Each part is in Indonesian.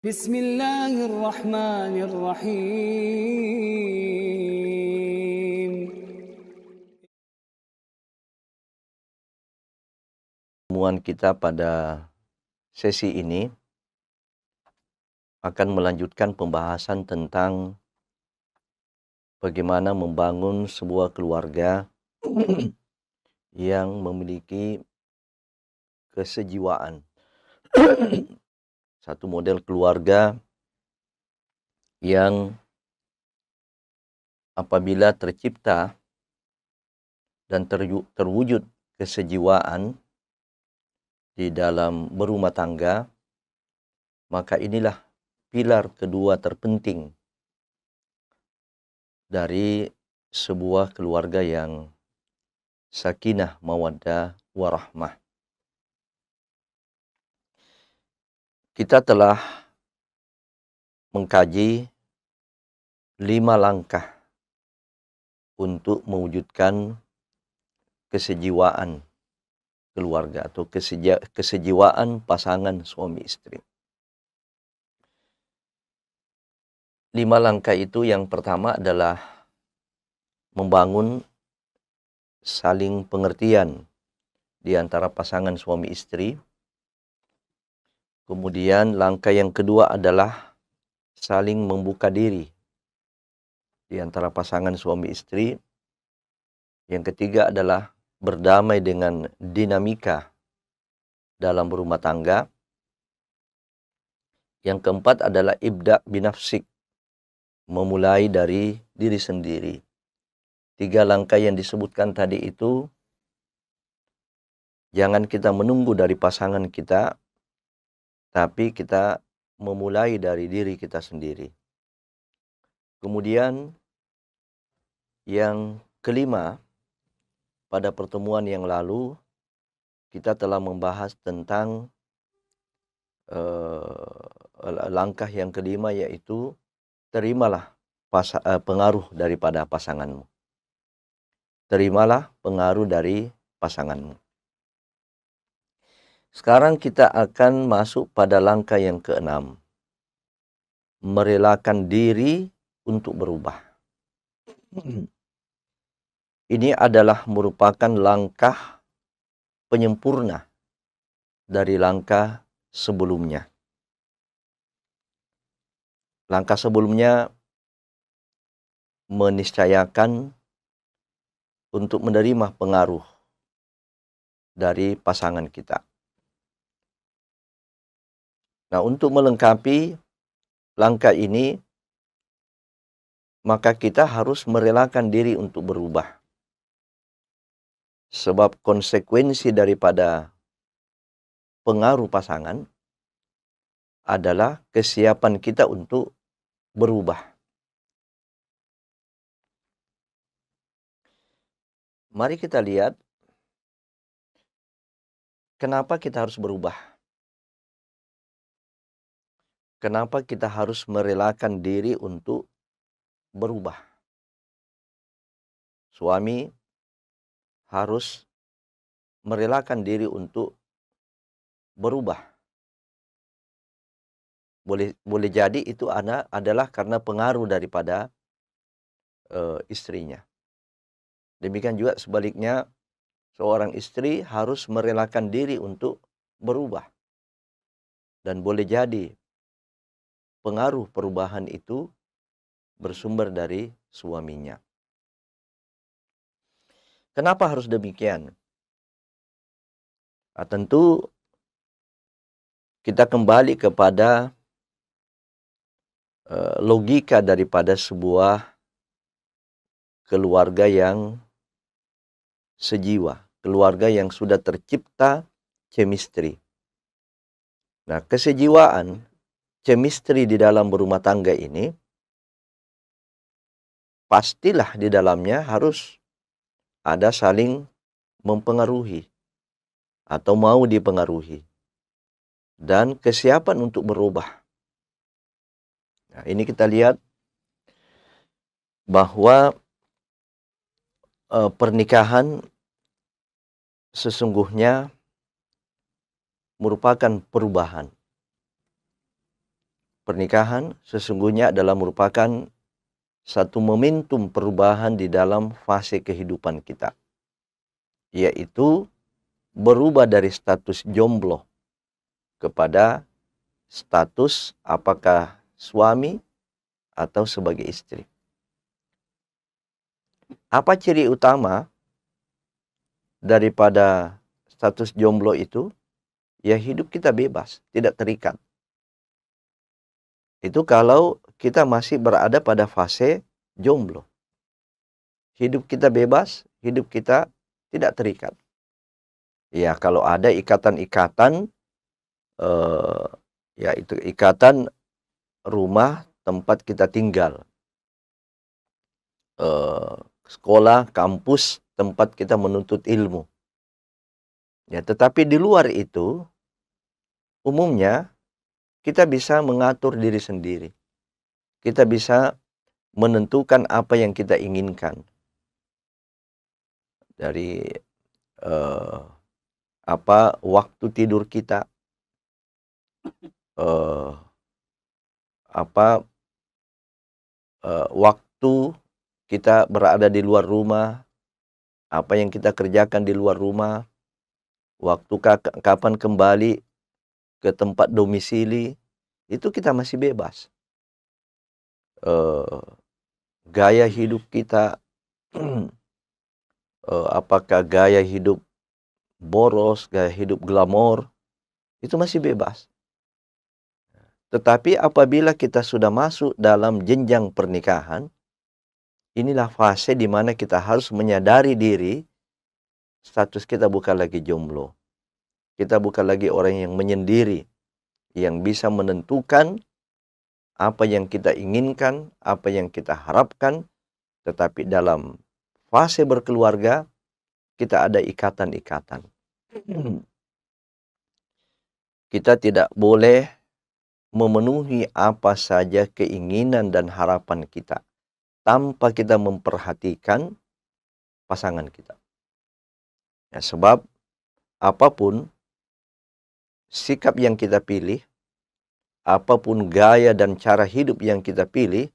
بسم الله الرحمن الرحيم. Pertemuan kita pada sesi ini akan melanjutkan pembahasan tentang bagaimana membangun sebuah keluarga yang memiliki kesejiwaan. Satu model keluarga yang apabila tercipta dan terwujud kesejiwaan di dalam berumah tangga, maka inilah pilar kedua terpenting dari sebuah keluarga yang sakinah, mawaddah, warahmah. Kita telah mengkaji 5 langkah untuk mewujudkan kesejiwaan keluarga atau kesejiwaan pasangan suami istri. 5 langkah itu yang pertama adalah membangun saling pengertian di antara pasangan suami istri. Kemudian langkah yang kedua adalah saling membuka diri di antara pasangan suami istri. Yang ketiga adalah berdamai dengan dinamika dalam berumah tangga. Yang keempat adalah ibda binafsik, memulai dari diri sendiri. 3 langkah yang disebutkan tadi itu, jangan kita menunggu dari pasangan kita, tapi kita memulai dari diri kita sendiri. Kemudian yang kelima, pada pertemuan yang lalu kita telah membahas tentang langkah yang kelima, yaitu terimalah pengaruh daripada pasanganmu. Terimalah pengaruh dari pasanganmu. Sekarang kita akan masuk pada langkah yang keenam. Merelakan diri untuk berubah. Ini adalah merupakan langkah penyempurna dari langkah sebelumnya. Langkah sebelumnya meniscayakan untuk menerima pengaruh dari pasangan kita. Nah, untuk melengkapi langkah ini, maka kita harus merelakan diri untuk berubah. Sebab konsekuensi daripada pengaruh pasangan adalah kesiapan kita untuk berubah. Mari kita lihat kenapa kita harus berubah. Kenapa kita harus merelakan diri untuk berubah. Suami harus merelakan diri untuk berubah. Boleh jadi itu adalah karena pengaruh daripada istrinya. Demikian juga sebaliknya, seorang istri harus merelakan diri untuk berubah. Dan boleh jadi pengaruh perubahan itu bersumber dari suaminya. Kenapa harus demikian? Tentu kita kembali kepada logika daripada sebuah keluarga yang sejiwa, keluarga yang sudah tercipta chemistry. Nah, kesejiwaan, chemistry di dalam berumah tangga ini, pastilah di dalamnya harus ada saling mempengaruhi atau mau dipengaruhi, dan kesiapan untuk berubah. Nah, ini kita lihat bahwa pernikahan sesungguhnya merupakan perubahan. pernikahan sesungguhnya adalah merupakan satu momentum perubahan di dalam fase kehidupan kita, yaitu berubah dari status jomblo kepada status apakah suami atau sebagai istri. Apa ciri utama daripada status jomblo itu? Ya, hidup kita bebas, tidak terikat. Itu kalau kita masih berada pada fase jomblo. Hidup kita bebas, hidup kita tidak terikat. Ya, kalau ada ikatan-ikatan, ya itu ikatan rumah tempat kita tinggal, sekolah, kampus, tempat kita menuntut ilmu. Ya, tetapi di luar itu, umumnya kita bisa mengatur diri sendiri. Kita bisa menentukan apa yang kita inginkan. Dari waktu tidur kita, waktu kita berada di luar rumah, apa yang kita kerjakan di luar rumah, waktu kapan kembali ke tempat domisili, itu kita masih bebas. Gaya hidup kita, apakah gaya hidup boros, gaya hidup glamor, itu masih bebas. Tetapi apabila kita sudah masuk dalam jenjang pernikahan, inilah fase di mana kita harus menyadari diri, status kita bukan lagi jomblo. Kita bukan lagi orang yang menyendiri, yang bisa menentukan apa yang kita inginkan, apa yang kita harapkan, tetapi dalam fase berkeluarga, kita ada ikatan-ikatan. Kita tidak boleh memenuhi apa saja keinginan dan harapan kita tanpa kita memperhatikan pasangan kita. Ya, sebab apapun sikap yang kita pilih, apapun gaya dan cara hidup yang kita pilih,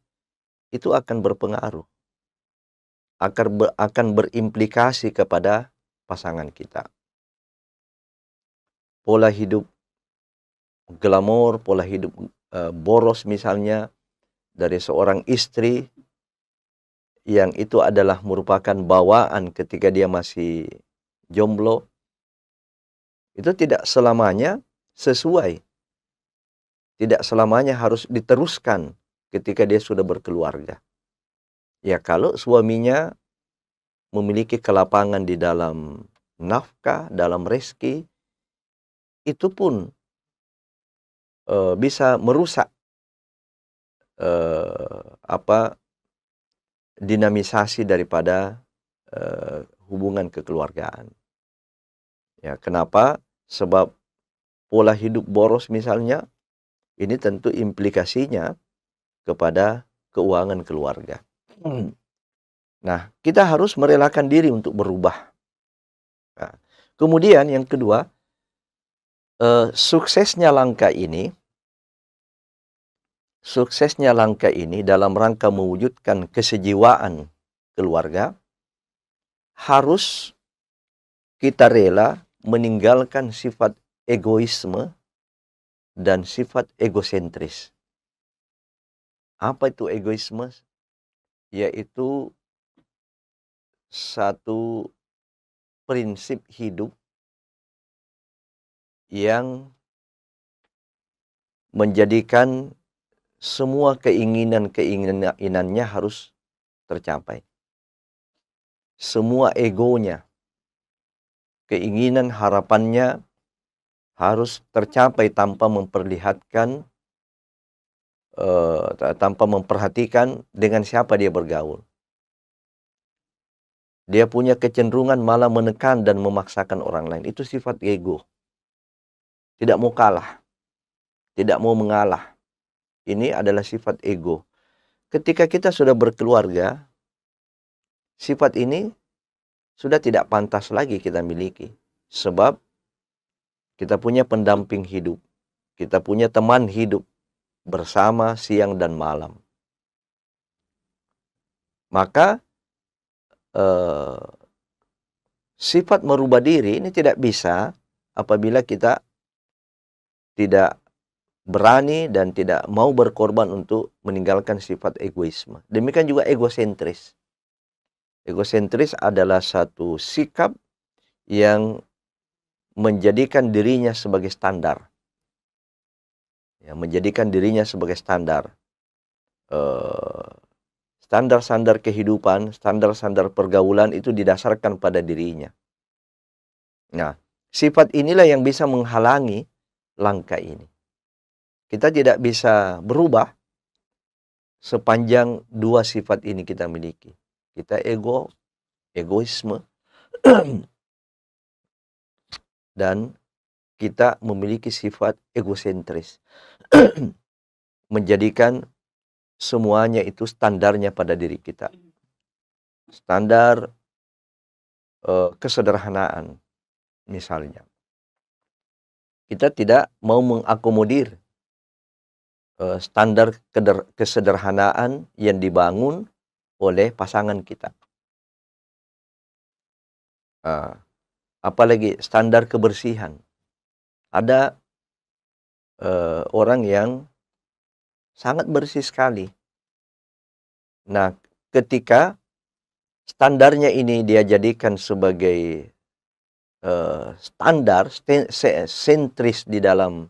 itu akan berpengaruh, akan berimplikasi kepada pasangan kita. Pola hidup glamor, pola hidup boros misalnya dari seorang istri, yang itu adalah merupakan bawaan ketika dia masih jomblo, itu tidak selamanya sesuai. Tidak selamanya harus diteruskan ketika dia sudah berkeluarga. Ya, kalau suaminya memiliki kelapangan di dalam nafkah, dalam rezeki, itu pun bisa merusak dinamisasi daripada hubungan kekeluargaan. Ya, kenapa? Sebab pola hidup boros misalnya, ini tentu implikasinya kepada keuangan keluarga. Nah, kita harus merelakan diri untuk berubah. Nah, kemudian yang kedua, suksesnya langkah ini dalam rangka mewujudkan kesejiwaan keluarga, harus kita rela meninggalkan sifat egoisme dan sifat egosentris. Apa itu egoisme? Yaitu satu prinsip hidup yang menjadikan semua keinginannya harus tercapai. Semua egonya, keinginan, harapannya harus tercapai tanpa memperhatikan dengan siapa dia bergaul. Dia punya kecenderungan malah menekan dan memaksakan orang lain. Itu sifat ego. Tidak mau kalah. Tidak mau mengalah. Ini adalah sifat ego. Ketika kita sudah berkeluarga, sifat ini sudah tidak pantas lagi kita miliki. Sebab kita punya pendamping hidup. Kita punya teman hidup. bersama siang dan malam. Maka sifat merubah diri ini tidak bisa apabila kita tidak berani dan tidak mau berkorban untuk meninggalkan sifat egoisme. Demikian juga egosentris. Egosentris adalah satu sikap yang menjadikan dirinya sebagai standar. Ya, menjadikan dirinya sebagai standar. Standar-standar kehidupan, standar-standar pergaulan itu didasarkan pada dirinya. Nah, sifat inilah yang bisa menghalangi langkah ini. Kita tidak bisa berubah sepanjang dua sifat ini kita miliki. Kita egoisme, dan kita memiliki sifat egosentris. Menjadikan semuanya itu standarnya pada diri kita. Standar kesederhanaan misalnya. Kita tidak mau mengakomodir standar kesederhanaan yang dibangun oleh pasangan kita. Apalagi standar kebersihan. Ada orang yang sangat bersih sekali. Nah, ketika standarnya ini dia jadikan sebagai standar sentris di dalam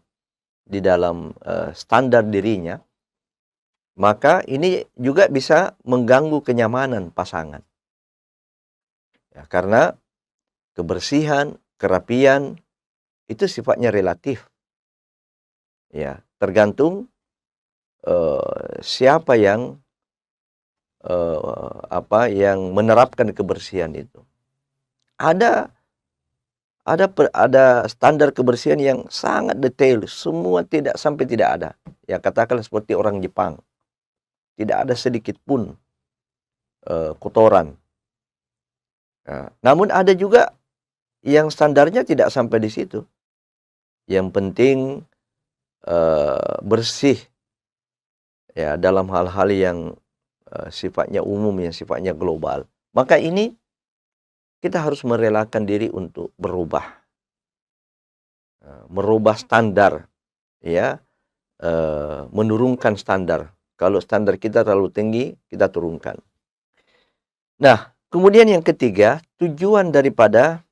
standar dirinya, maka ini juga bisa mengganggu kenyamanan pasangan. Ya, karena kebersihan, kerapian itu sifatnya relatif. Ya, tergantung siapa yang menerapkan kebersihan itu. Ada standar kebersihan yang sangat detail, semua tidak ada. Ya, katakanlah seperti orang Jepang. Tidak ada sedikit pun kotoran. Nah, namun ada juga yang standarnya tidak sampai di situ. Yang penting bersih, ya, dalam hal-hal yang sifatnya umum, yang sifatnya global. Maka ini kita harus merelakan diri untuk berubah. Merubah standar, ya, menurunkan standar. Kalau standar kita terlalu tinggi, kita turunkan. Nah, kemudian yang ketiga, tujuan daripada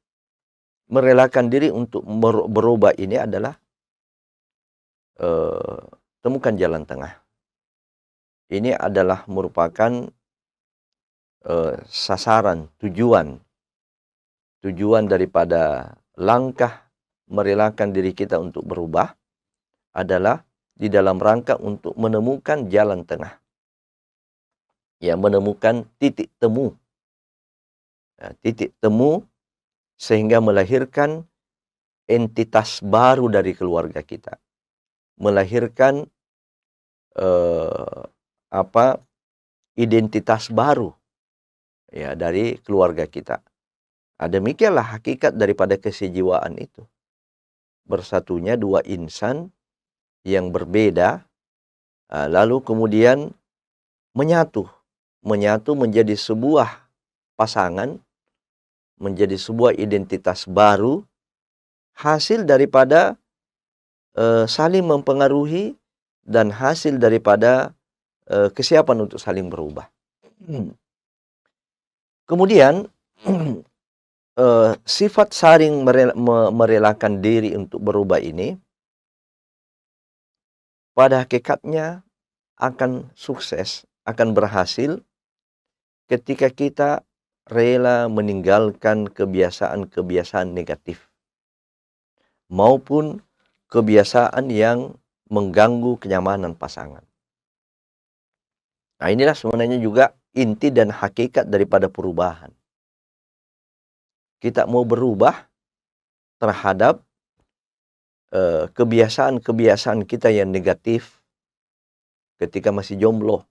merelakan diri untuk berubah ini adalah temukan jalan tengah. Ini adalah merupakan sasaran, tujuan daripada langkah merelakan diri kita untuk berubah adalah di dalam rangka untuk menemukan jalan tengah. Ya, menemukan titik temu. Ya, titik temu sehingga melahirkan entitas baru dari keluarga kita. Melahirkan identitas baru, ya, dari keluarga kita. Demikianlah hakikat daripada kesejiwaan itu. Bersatunya dua insan yang berbeda, lalu kemudian menyatu menjadi sebuah pasangan, menjadi sebuah identitas baru, hasil daripada saling mempengaruhi dan hasil daripada kesiapan untuk saling berubah. Kemudian sifat saling merelakan diri untuk berubah ini pada hakikatnya akan sukses, akan berhasil ketika kita rela meninggalkan kebiasaan-kebiasaan negatif maupun kebiasaan yang mengganggu kenyamanan pasangan. Nah, inilah sebenarnya juga inti dan hakikat daripada perubahan. Kita mau berubah terhadap kebiasaan-kebiasaan kita yang negatif ketika masih jomblo.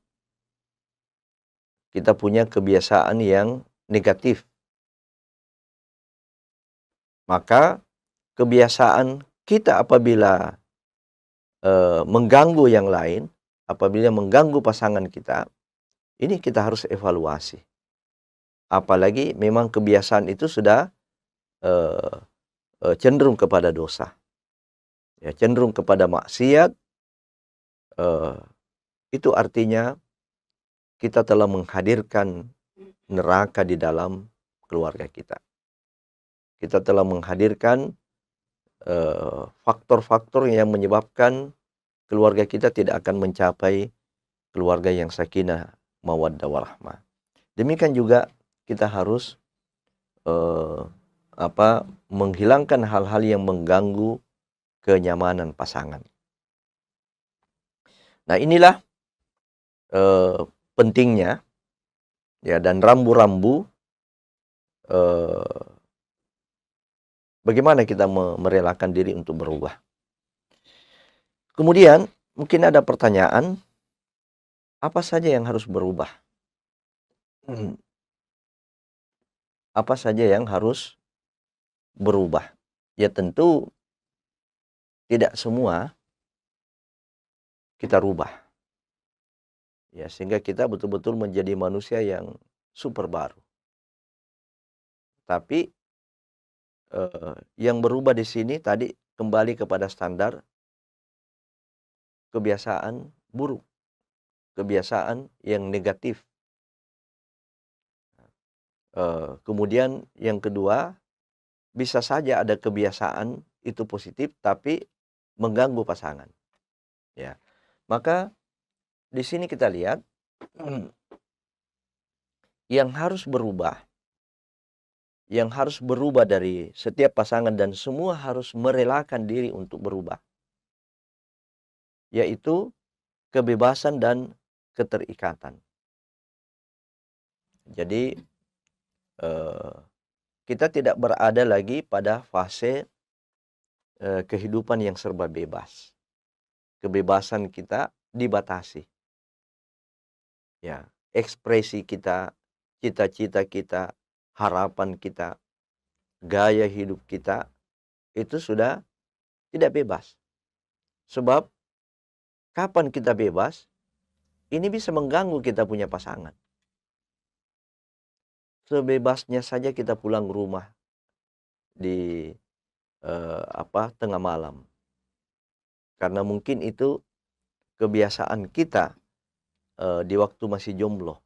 Kita punya kebiasaan yang negatif. Maka kebiasaan kita apabila mengganggu yang lain, apabila mengganggu pasangan kita, ini kita harus evaluasi. Apalagi memang kebiasaan itu sudah eh, cenderung kepada dosa, ya cenderung kepada maksiat. eh, itu artinya kita telah menghadirkan neraka di dalam keluarga kita. Kita telah menghadirkan faktor-faktor yang menyebabkan keluarga kita tidak akan mencapai keluarga yang sakinah, mawaddah, warahmah. Demikian juga kita harus eh, menghilangkan hal-hal yang mengganggu kenyamanan pasangan. Nah, inilah pentingnya, ya, dan rambu-rambu bagaimana kita merelakan diri untuk berubah. Kemudian mungkin ada pertanyaan, apa saja yang harus berubah? Apa saja yang harus berubah? Ya tentu tidak semua kita rubah. Ya, sehingga kita betul-betul menjadi manusia yang super baru. Tapi yang berubah di sini tadi kembali kepada standar kebiasaan buruk, kebiasaan yang negatif. Kemudian yang kedua, bisa saja ada kebiasaan itu positif tapi mengganggu pasangan. Ya, maka di sini kita lihat yang harus berubah dari setiap pasangan, dan semua harus merelakan diri untuk berubah, yaitu kebebasan dan keterikatan. Jadi kita tidak berada lagi pada fase kehidupan yang serba bebas. Kebebasan kita dibatasi. Ya, ekspresi kita, cita-cita kita, harapan kita, gaya hidup kita itu sudah tidak bebas. Sebab kapan kita bebas, ini bisa mengganggu kita punya pasangan. Sebebasnya saja kita pulang rumah di tengah malam. Karena mungkin itu kebiasaan kita di waktu masih jomblo.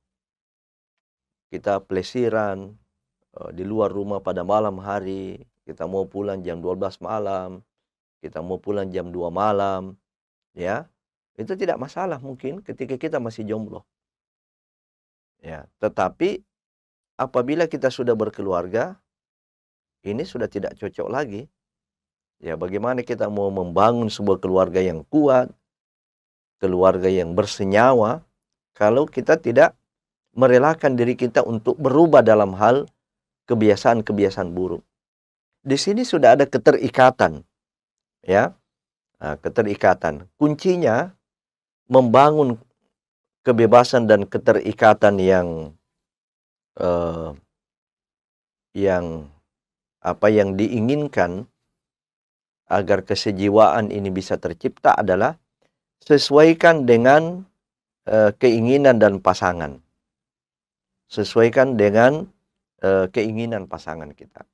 Kita pelesiran di luar rumah pada malam hari, kita mau pulang jam 12 malam, kita mau pulang jam 2 malam, ya. Itu tidak masalah mungkin ketika kita masih jomblo. Ya, tetapi apabila kita sudah berkeluarga, ini sudah tidak cocok lagi. Ya, bagaimana kita mau membangun sebuah keluarga yang kuat, keluarga yang bersenyawa, kalau kita tidak merelakan diri kita untuk berubah dalam hal kebiasaan-kebiasaan buruk. Di sini sudah ada keterikatan, ya. Nah, keterikatan. Kuncinya membangun kebebasan dan keterikatan yang yang diinginkan agar kesejiwaan ini bisa tercipta adalah sesuaikan dengan keinginan dan pasangan. Sesuaikan dengan keinginan pasangan kita.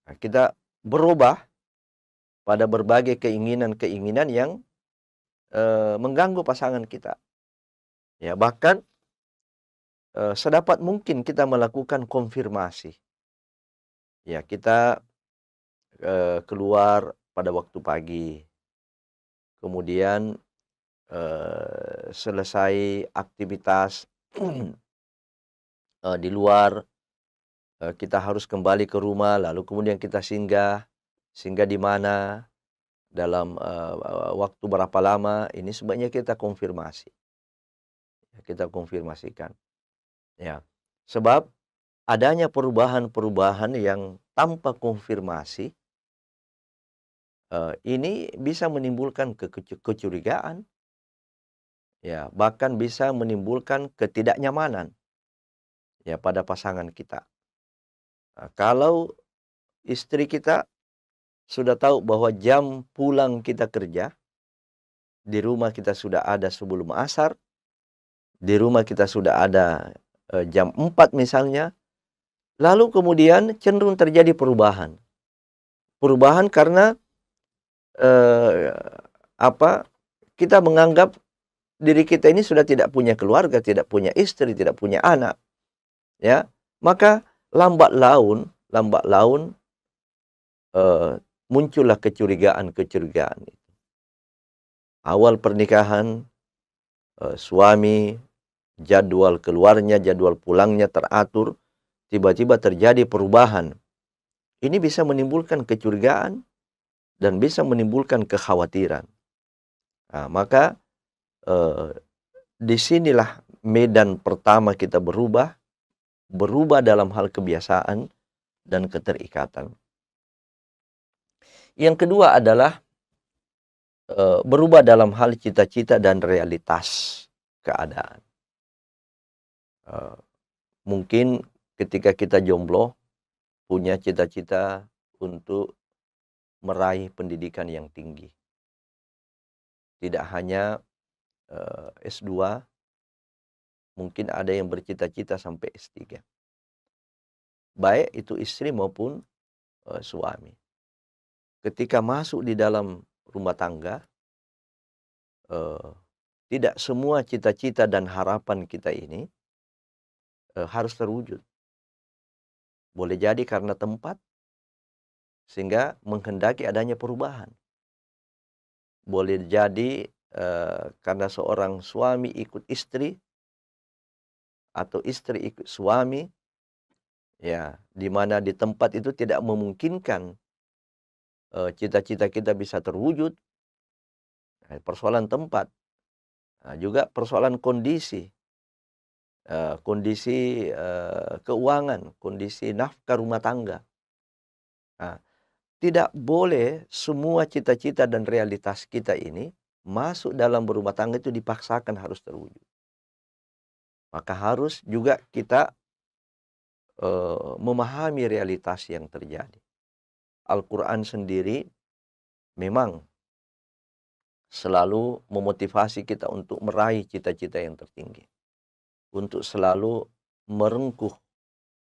Nah, kita berubah pada berbagai keinginan-keinginan yang mengganggu pasangan kita. Ya, bahkan sedapat mungkin kita melakukan konfirmasi. Ya, kita keluar pada waktu pagi. Kemudian selesai aktivitas di luar, kita harus kembali ke rumah, lalu kemudian kita singgah di mana, dalam waktu berapa lama, ini sebaiknya kita konfirmasi. Kita konfirmasikan. Ya, sebab adanya perubahan-perubahan yang tanpa konfirmasi, ini bisa menimbulkan kecurigaan, ya, bahkan bisa menimbulkan ketidaknyamanan, ya, pada pasangan kita. Nah, kalau istri kita sudah tahu bahwa jam pulang kita kerja, di rumah kita sudah ada sebelum asar, di rumah kita sudah ada jam 4 misalnya, lalu kemudian cenderung terjadi perubahan. Perubahan karena eh, apa? Kita menganggap diri kita ini sudah tidak punya keluarga, tidak punya istri, tidak punya anak, ya. Maka lambat laun eh, muncullah kecurigaan. Awal pernikahan, suami jadwal keluarnya, jadwal pulangnya teratur, tiba-tiba terjadi perubahan. Ini bisa menimbulkan kecurigaan dan bisa menimbulkan kekhawatiran. Nah, maka disinilah medan pertama kita berubah dalam hal kebiasaan dan keterikatan. Yang kedua adalah berubah dalam hal cita-cita dan realitas keadaan. Mungkin ketika kita jomblo punya cita-cita untuk meraih pendidikan yang tinggi. Tidak hanya S2, mungkin ada yang bercita-cita sampai S3. Baik itu istri maupun suami. Ketika masuk di dalam rumah tangga, tidak semua cita-cita dan harapan kita ini harus terwujud. Boleh jadi karena tempat, sehingga menghendaki adanya perubahan. Boleh jadi karena seorang suami ikut istri, atau istri ikut suami, ya, di mana di tempat itu tidak memungkinkan cita-cita kita bisa terwujud. Persoalan tempat, juga persoalan kondisi, keuangan, kondisi nafkah rumah tangga. Nah, tidak boleh semua cita-cita dan realitas kita ini masuk dalam berumah tangga itu dipaksakan harus terwujud. Maka harus juga kita memahami realitas yang terjadi. Al-Quran sendiri memang selalu memotivasi kita untuk meraih cita-cita yang tertinggi, untuk selalu merengkuh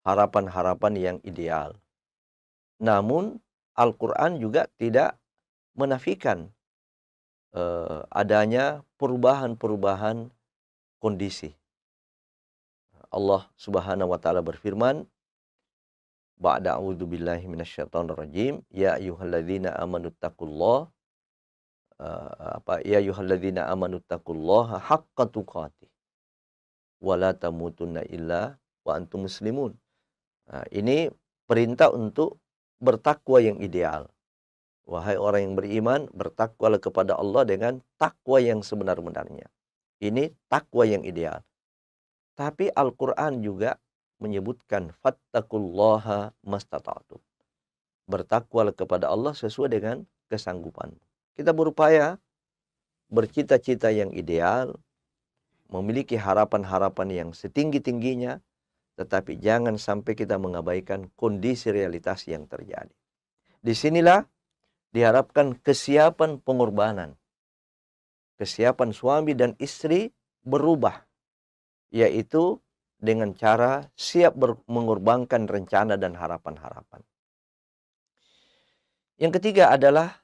harapan-harapan yang ideal. Namun Al-Quran juga tidak menafikan adanya perubahan-perubahan kondisi. Allah Subhanahu wa taala berfirman, ba'da a'udzubillahi minasyaitonir rajim, ya ayyuhalladzina amanu taqullaha ya ayyuhalladzina amanu taqullaha haqqa tuqatih wa la tamutunna illa wa antum muslimun. Nah, ini perintah untuk bertakwa yang ideal. Wahai orang yang beriman, bertakwalah kepada Allah dengan takwa yang sebenar-benarnya. Ini takwa yang ideal. Tapi Al-Quran juga menyebutkan fattaqullaha mastata'tum. Bertakwalah kepada Allah sesuai dengan kesanggupan. Kita berupaya bercita-cita yang ideal, memiliki harapan-harapan yang setinggi-tingginya, tetapi jangan sampai kita mengabaikan kondisi realitas yang terjadi. Disinilah diharapkan kesiapan pengorbanan. Kesiapan suami dan istri berubah, yaitu dengan cara siap mengorbankan rencana dan harapan-harapan. Yang ketiga adalah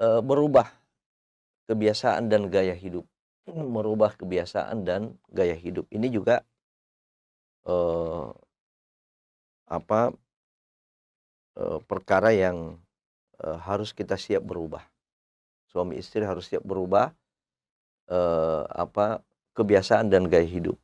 berubah kebiasaan dan gaya hidup. Merubah kebiasaan dan gaya hidup. Ini juga perkara yang harus kita siap berubah. Suami istri harus siap berubah kebiasaan dan gaya hidup.